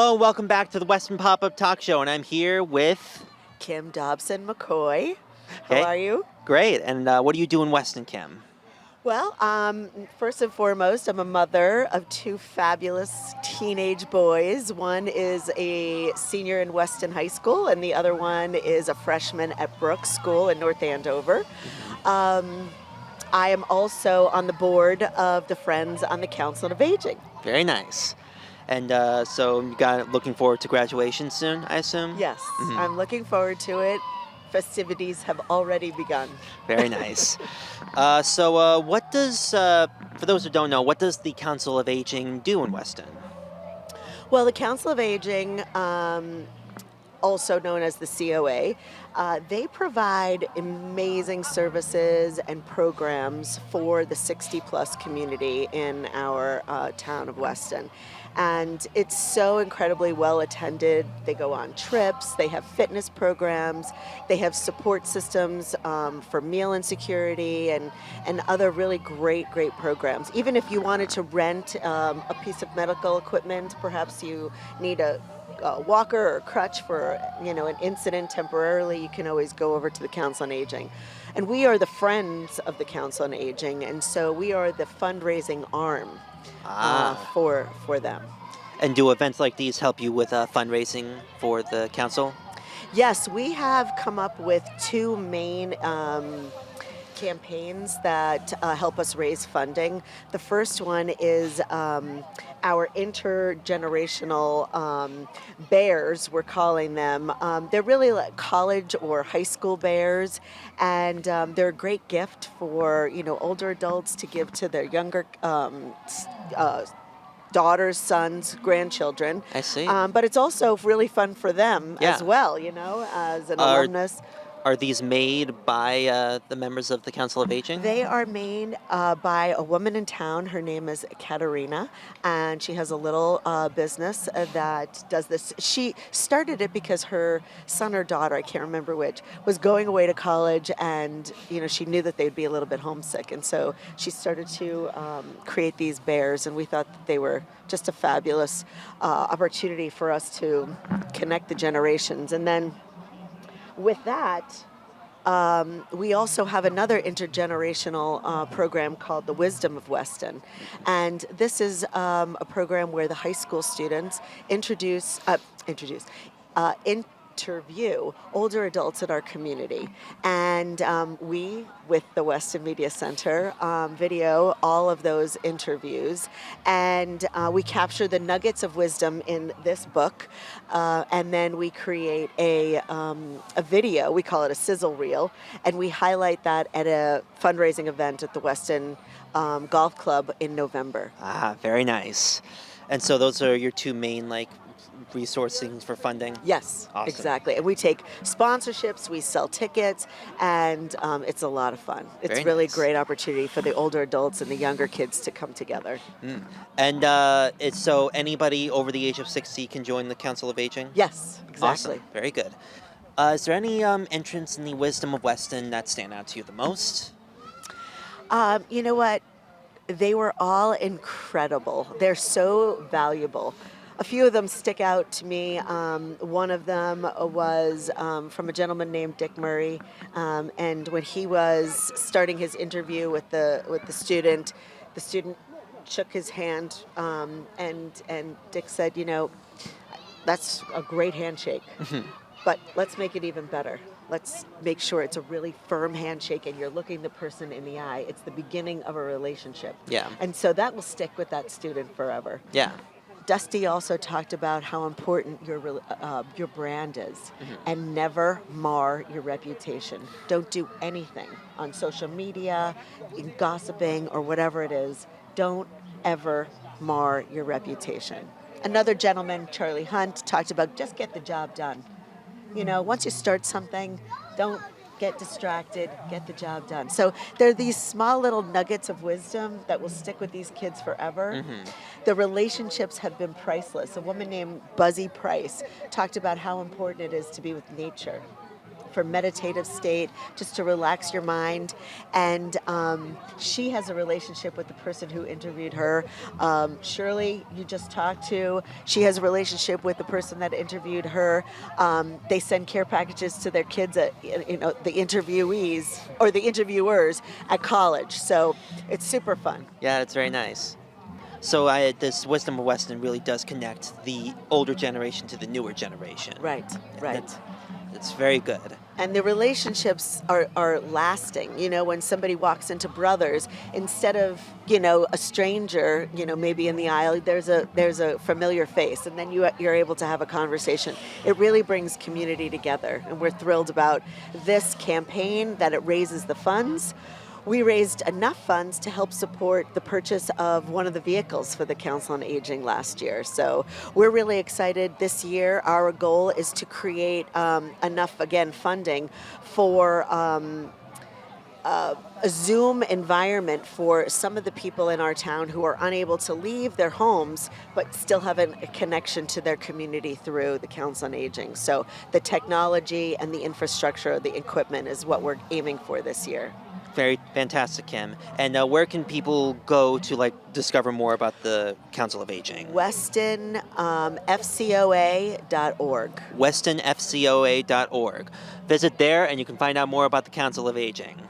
Hello, welcome back to the Weston Pop-Up Talk Show, and I'm here with... Kim Dobson-McCoy. How Okay, are you? great. And what do you do in Weston, Kim? Well, first and foremost, I'm a mother of two fabulous teenage boys. One is a senior in Weston High School, and the other one is a freshman at Brooks School in North Andover. Um, I am also on the board of the Friends on the Council of Aging. Very nice. And so you got looking forward to graduation soon, I assume? Yes, I'm looking forward to it. Festivities have already begun. Very nice. So what does, for those who don't know, what does the Council of Aging do in Weston? Well, the Council of Aging, also known as the COA, they provide amazing services and programs for the 60-plus community in our town of Weston. And it's so incredibly well attended. They go on trips, they have fitness programs, they have support systems for meal insecurity and other really great programs. Even if you wanted to rent a piece of medical equipment, perhaps you need a walker or crutch for an incident temporarily, you can always go over to the Council on Aging. And we are the Friends of the Council on Aging, and so we are the fundraising arm for them. And do events like these help you with fundraising for the council? Yes, we have come up with two main campaigns that help us raise funding. The first one is our intergenerational bears, we're calling them. They're really like college or high school bears, and they're a great gift for older adults to give to their younger daughters, sons, grandchildren. I see. But it's also really fun for them Yeah. as well, as an alumnus. Are these made by the members of the Council of Aging? They are made by a woman in town. Her name is Katerina, and she has a little business that does this. She started it because her son or daughter, I can't remember which, was going away to college, and she knew that they'd be a little bit homesick, and so she started to create these bears, and we thought that they were just a fabulous opportunity for us to connect the generations. And then with that, we also have another intergenerational program called the Wisdom of Weston. And this is a program where the high school students interview older adults in our community. And we, with the Weston Media Center, video all of those interviews. And we capture the nuggets of wisdom in this book. And then we create a video, we call it a sizzle reel, and we highlight that at a fundraising event at the Weston Golf Club in November. Ah, very nice. And so those are your two main, resourcing for funding? Yes, Awesome. Exactly. And we take sponsorships, we sell tickets, and it's a lot of fun. It's Very really nice. a great opportunity for the older adults and the younger kids to come together. And it's so anybody over the age of 60 can join the Council of Aging? Yes, exactly. Awesome. Very good. Is there any entrants in the Wisdom of Weston that stand out to you the most? You know what? They were all incredible. They're so valuable. A few of them stick out to me. One of them was from a gentleman named Dick Murray, and when he was starting his interview with the student shook his hand, and Dick said, that's a great handshake, but let's make it even better. Let's make sure it's a really firm handshake and you're looking the person in the eye. It's the beginning of a relationship. Yeah. And so that will stick with that student forever. Yeah. Dusty also talked about how important your brand is, and never mar your reputation. Don't do anything on social media, in gossiping, or whatever it is. Don't ever mar your reputation. Another gentleman, Charlie Hunt, talked about just get the job done. Once you start something, don't get distracted, get the job done. So there are these small little nuggets of wisdom that will stick with these kids forever. The relationships have been priceless. A woman named Buzzy Price talked about how important it is to be with nature for meditative state, just to relax your mind. And she has a relationship with the person who interviewed her. Shirley, you just talked to, she has a relationship with the person that interviewed her. They send care packages to their kids, at, the interviewees or the interviewers at college. So it's super fun. Yeah, it's very nice. So this Wisdom of Weston really does connect the older generation to the newer generation. Right, right. It's very good. And the relationships are lasting. You know, when somebody walks into Brothers, instead of, a stranger, maybe in the aisle, there's a familiar face, and then you're able to have a conversation. It really brings community together, and we're thrilled about this campaign, that it raises the funds. We raised enough funds to help support the purchase of one of the vehicles for the Council on Aging last year. So we're really excited this year. Our goal is to create enough, again, funding for a Zoom environment for some of the people in our town who are unable to leave their homes but still have a connection to their community through the Council on Aging. So the technology and the infrastructure, the equipment is what we're aiming for this year. Very fantastic, Kim. And where can people go to discover more about the Council of Aging? WestonFCOA.org. WestonFCOA.org. Visit there and you can find out more about the Council of Aging.